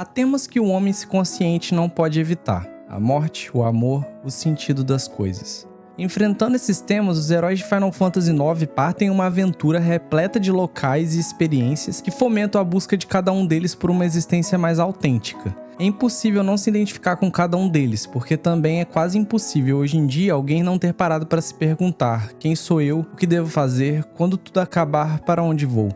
Há temas que o homem consciente não pode evitar: a morte, o amor, o sentido das coisas. Enfrentando esses temas, os heróis de Final Fantasy IX partem em uma aventura repleta de locais e experiências que fomentam a busca de cada um deles por uma existência mais autêntica. É impossível não se identificar com cada um deles, porque também é quase impossível hoje em dia alguém não ter parado para se perguntar: quem sou eu, o que devo fazer, quando tudo acabar, para onde vou?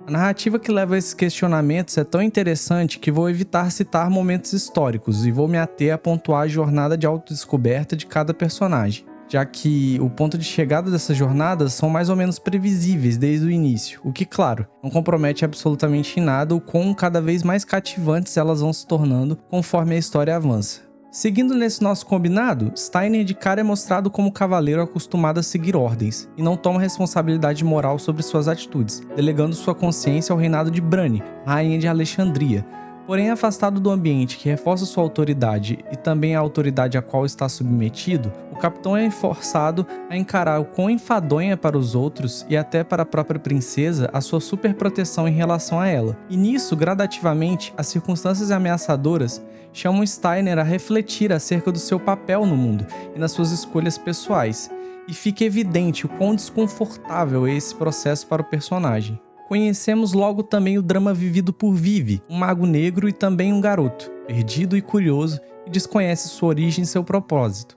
A narrativa que leva a esses questionamentos é tão interessante que vou evitar citar momentos históricos e vou me ater a pontuar a jornada de autodescoberta de cada personagem, já que o ponto de chegada dessas jornadas são mais ou menos previsíveis desde o início, o que, claro, não compromete absolutamente em nada o quão cada vez mais cativantes elas vão se tornando conforme a história avança. Seguindo nesse nosso combinado, Steiner de cara é mostrado como cavaleiro acostumado a seguir ordens, e não toma responsabilidade moral sobre suas atitudes, delegando sua consciência ao reinado de Brani, rainha de Alexandria. Porém, afastado do ambiente que reforça sua autoridade e também a autoridade a qual está submetido, o capitão é forçado a encarar o quão enfadonha para os outros e até para a própria princesa a sua superproteção em relação a ela. E nisso, gradativamente, as circunstâncias ameaçadoras chamam Steiner a refletir acerca do seu papel no mundo e nas suas escolhas pessoais, e fica evidente o quão desconfortável é esse processo para o personagem. Conhecemos logo também o drama vivido por Vivi, um mago negro e também um garoto, perdido e curioso, e desconhece sua origem e seu propósito.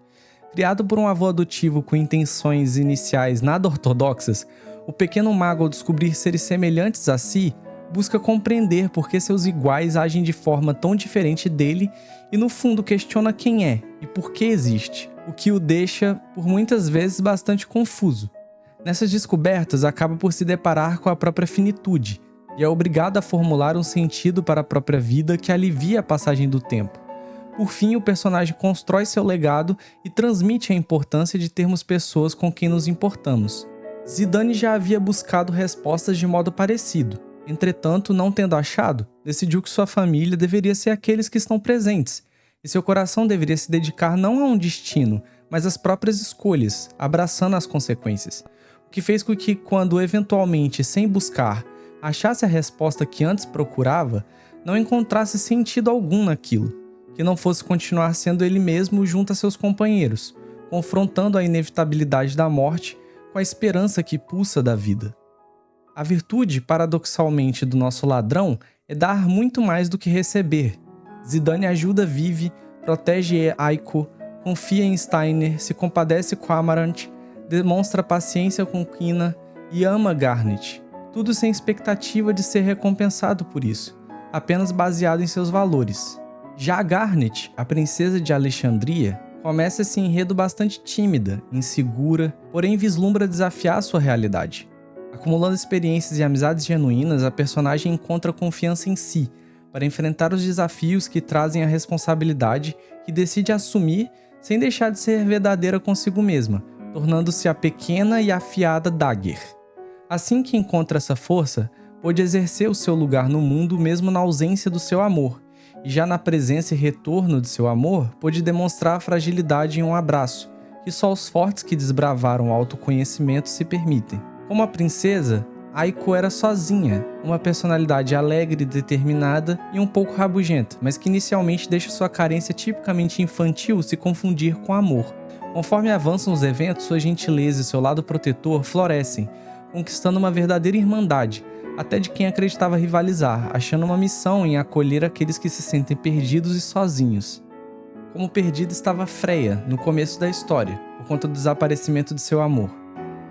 Criado por um avô adotivo com intenções iniciais nada ortodoxas, o pequeno mago, ao descobrir seres semelhantes a si, busca compreender por que seus iguais agem de forma tão diferente dele e, no fundo, questiona quem é e por que existe, o que o deixa, por muitas vezes, bastante confuso. Nessas descobertas, acaba por se deparar com a própria finitude e é obrigado a formular um sentido para a própria vida que alivia a passagem do tempo. Por fim, o personagem constrói seu legado e transmite a importância de termos pessoas com quem nos importamos. Zidane já havia buscado respostas de modo parecido. Entretanto, não tendo achado, decidiu que sua família deveria ser aqueles que estão presentes, e seu coração deveria se dedicar não a um destino, mas às próprias escolhas, abraçando as consequências. O que fez com que, quando eventualmente, sem buscar, achasse a resposta que antes procurava, não encontrasse sentido algum naquilo, que não fosse continuar sendo ele mesmo junto a seus companheiros, confrontando a inevitabilidade da morte com a esperança que pulsa da vida. A virtude, paradoxalmente, do nosso ladrão é dar muito mais do que receber. Zidane ajuda Vivi, protege Aiko, confia em Steiner, se compadece com Amarant, demonstra paciência com Quina e ama Garnet, tudo sem expectativa de ser recompensado por isso, apenas baseado em seus valores. Já Garnet, a princesa de Alexandria, começa esse enredo bastante tímida, insegura, porém vislumbra desafiar sua realidade. Acumulando experiências e amizades genuínas, a personagem encontra confiança em si, para enfrentar os desafios que trazem a responsabilidade que decide assumir sem deixar de ser verdadeira consigo mesma, tornando-se a pequena e afiada Dagger. Assim que encontra essa força, pôde exercer o seu lugar no mundo mesmo na ausência do seu amor, e já na presença e retorno de seu amor, pôde demonstrar a fragilidade em um abraço, que só os fortes que desbravaram o autoconhecimento se permitem. Como a princesa, Aiko era sozinha, uma personalidade alegre, determinada e um pouco rabugenta, mas que inicialmente deixa sua carência tipicamente infantil se confundir com amor. Conforme avançam os eventos, sua gentileza e seu lado protetor florescem, conquistando uma verdadeira irmandade, até de quem acreditava rivalizar, achando uma missão em acolher aqueles que se sentem perdidos e sozinhos. Como perdida estava Freya, no começo da história, por conta do desaparecimento de seu amor.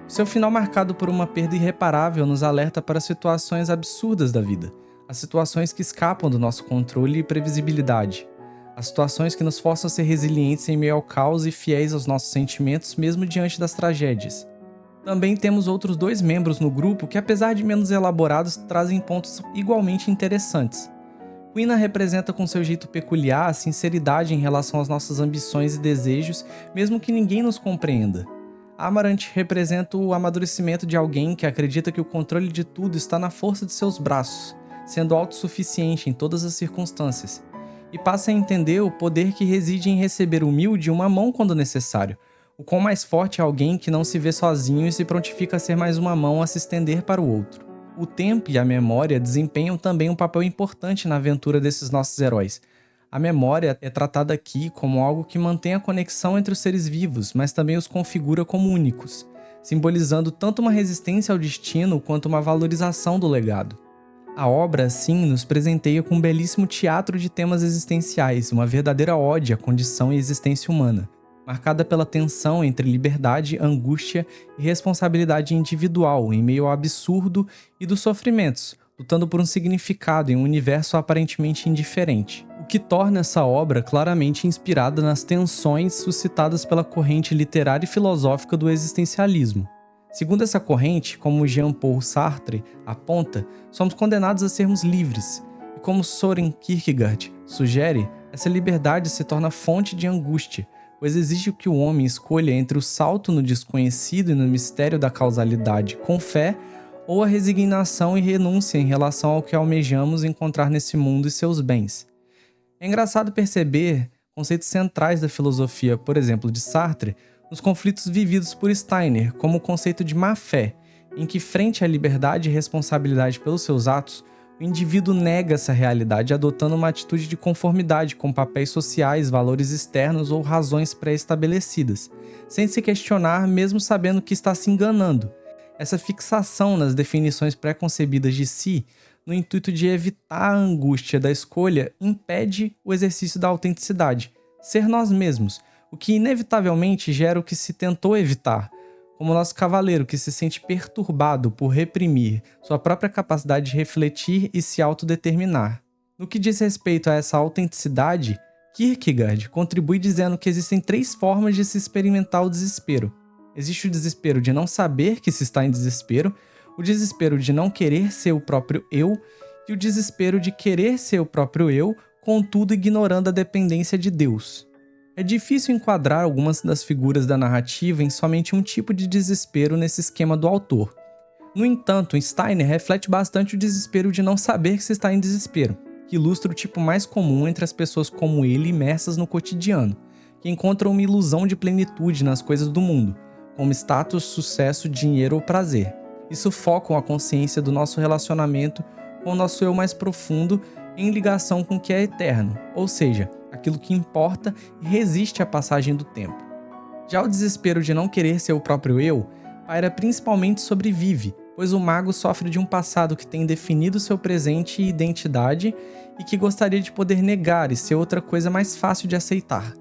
Seu final, marcado por uma perda irreparável, nos alerta para situações absurdas da vida, as situações que escapam do nosso controle e previsibilidade, as situações que nos forçam a ser resilientes em meio ao caos e fiéis aos nossos sentimentos mesmo diante das tragédias. Também temos outros dois membros no grupo que, apesar de menos elaborados, trazem pontos igualmente interessantes. Quina representa com seu jeito peculiar a sinceridade em relação às nossas ambições e desejos, mesmo que ninguém nos compreenda. Amarant representa o amadurecimento de alguém que acredita que o controle de tudo está na força de seus braços, sendo autossuficiente em todas as circunstâncias, e passa a entender o poder que reside em receber humilde uma mão quando necessário. O quão mais forte é alguém que não se vê sozinho e se prontifica a ser mais uma mão a se estender para o outro. O tempo e a memória desempenham também um papel importante na aventura desses nossos heróis. A memória é tratada aqui como algo que mantém a conexão entre os seres vivos, mas também os configura como únicos, simbolizando tanto uma resistência ao destino quanto uma valorização do legado. A obra, assim, nos presenteia com um belíssimo teatro de temas existenciais, uma verdadeira ode à condição e existência humana, marcada pela tensão entre liberdade, angústia e responsabilidade individual em meio ao absurdo e dos sofrimentos, lutando por um significado em um universo aparentemente indiferente, o que torna essa obra claramente inspirada nas tensões suscitadas pela corrente literária e filosófica do existencialismo. Segundo essa corrente, como Jean-Paul Sartre aponta, somos condenados a sermos livres, e como Søren Kierkegaard sugere, essa liberdade se torna fonte de angústia, pois exige que o homem escolha entre o salto no desconhecido e no mistério da causalidade com fé, ou a resignação e renúncia em relação ao que almejamos encontrar nesse mundo e seus bens. É engraçado perceber conceitos centrais da filosofia, por exemplo, de Sartre, nos conflitos vividos por Steiner, como o conceito de má-fé, em que, frente à liberdade e responsabilidade pelos seus atos, o indivíduo nega essa realidade adotando uma atitude de conformidade com papéis sociais, valores externos ou razões pré-estabelecidas, sem se questionar mesmo sabendo que está se enganando. Essa fixação nas definições pré-concebidas de si, no intuito de evitar a angústia da escolha, impede o exercício da autenticidade, ser nós mesmos, o que inevitavelmente gera o que se tentou evitar, como o nosso cavaleiro que se sente perturbado por reprimir sua própria capacidade de refletir e se autodeterminar. No que diz respeito a essa autenticidade, Kierkegaard contribui dizendo que existem 3 formas de se experimentar o desespero. Existe o desespero de não saber que se está em desespero, o desespero de não querer ser o próprio eu e o desespero de querer ser o próprio eu, contudo ignorando a dependência de Deus. É difícil enquadrar algumas das figuras da narrativa em somente um tipo de desespero nesse esquema do autor. No entanto, Steiner reflete bastante o desespero de não saber que se está em desespero, que ilustra o tipo mais comum entre as pessoas como ele imersas no cotidiano, que encontram uma ilusão de plenitude nas coisas do mundo, como status, sucesso, dinheiro ou prazer, e sufocam a consciência do nosso relacionamento com o nosso eu mais profundo em ligação com o que é eterno, ou seja, aquilo que importa e resiste à passagem do tempo. Já o desespero de não querer ser o próprio eu paira principalmente sobre Vivi, pois o mago sofre de um passado que tem definido seu presente e identidade e que gostaria de poder negar e ser outra coisa mais fácil de aceitar.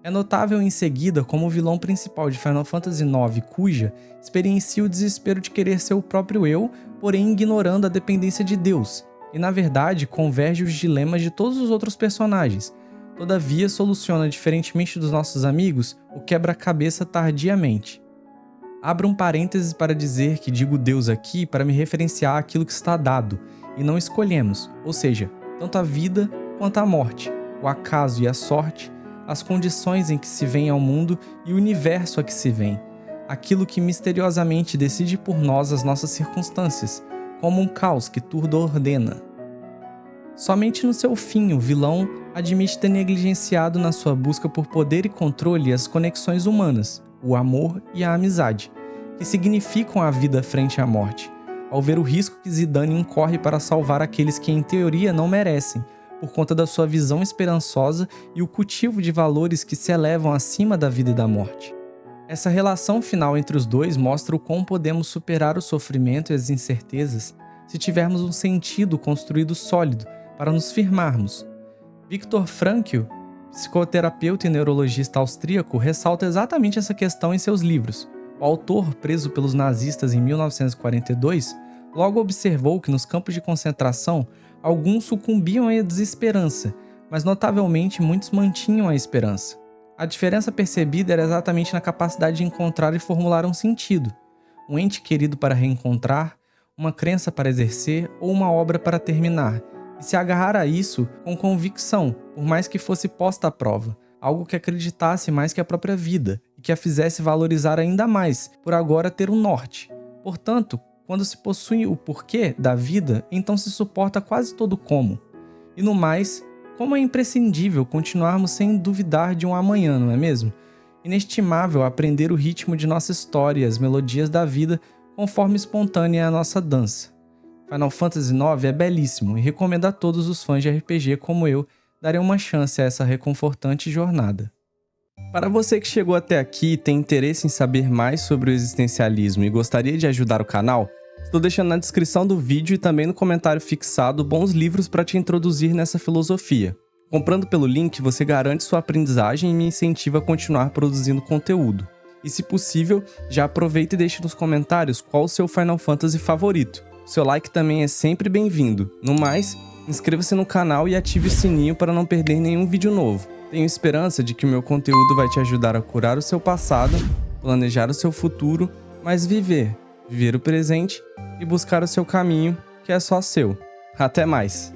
É notável em seguida como o vilão principal de Final Fantasy IX, Kuja, experiencia o desespero de querer ser o próprio eu, porém ignorando a dependência de Deus, e na verdade converge os dilemas de todos os outros personagens. Todavia, soluciona, diferentemente dos nossos amigos, o quebra-cabeça tardiamente. Abro um parênteses para dizer que digo Deus aqui para me referenciar àquilo que está dado, e não escolhemos, ou seja, tanto a vida quanto a morte, o acaso e a sorte, as condições em que se vem ao mundo e o universo a que se vem, aquilo que misteriosamente decide por nós as nossas circunstâncias, como um caos que tudo ordena. Somente no seu fim o vilão admite ter negligenciado na sua busca por poder e controle as conexões humanas, o amor e a amizade, que significam a vida frente à morte, ao ver o risco que Zidane incorre para salvar aqueles que em teoria não merecem, por conta da sua visão esperançosa e o cultivo de valores que se elevam acima da vida e da morte. Essa relação final entre os dois mostra o quão podemos superar o sofrimento e as incertezas se tivermos um sentido construído sólido para nos firmarmos. Viktor Frankl, psicoterapeuta e neurologista austríaco, ressalta exatamente essa questão em seus livros. O autor, preso pelos nazistas em 1942, logo observou que nos campos de concentração alguns sucumbiam à desesperança, mas notavelmente muitos mantinham a esperança. A diferença percebida era exatamente na capacidade de encontrar e formular um sentido, um ente querido para reencontrar, uma crença para exercer ou uma obra para terminar, e se agarrar a isso com convicção, por mais que fosse posta à prova, algo que acreditasse mais que a própria vida e que a fizesse valorizar ainda mais, por agora ter um norte. Portanto, quando se possui o porquê da vida, então se suporta quase todo o como. E no mais, como é imprescindível continuarmos sem duvidar de um amanhã, não é mesmo? Inestimável aprender o ritmo de nossa história e as melodias da vida conforme espontânea é a nossa dança. Final Fantasy IX é belíssimo e recomendo a todos os fãs de RPG como eu darem uma chance a essa reconfortante jornada. Para você que chegou até aqui e tem interesse em saber mais sobre o existencialismo e gostaria de ajudar o canal, estou deixando na descrição do vídeo e também no comentário fixado bons livros para te introduzir nessa filosofia. Comprando pelo link, você garante sua aprendizagem e me incentiva a continuar produzindo conteúdo. E se possível, já aproveita e deixe nos comentários qual o seu Final Fantasy favorito. Seu like também é sempre bem-vindo. No mais, inscreva-se no canal e ative o sininho para não perder nenhum vídeo novo. Tenho esperança de que o meu conteúdo vai te ajudar a curar o seu passado, planejar o seu futuro, mas viver o presente e buscar o seu caminho, que é só seu. Até mais!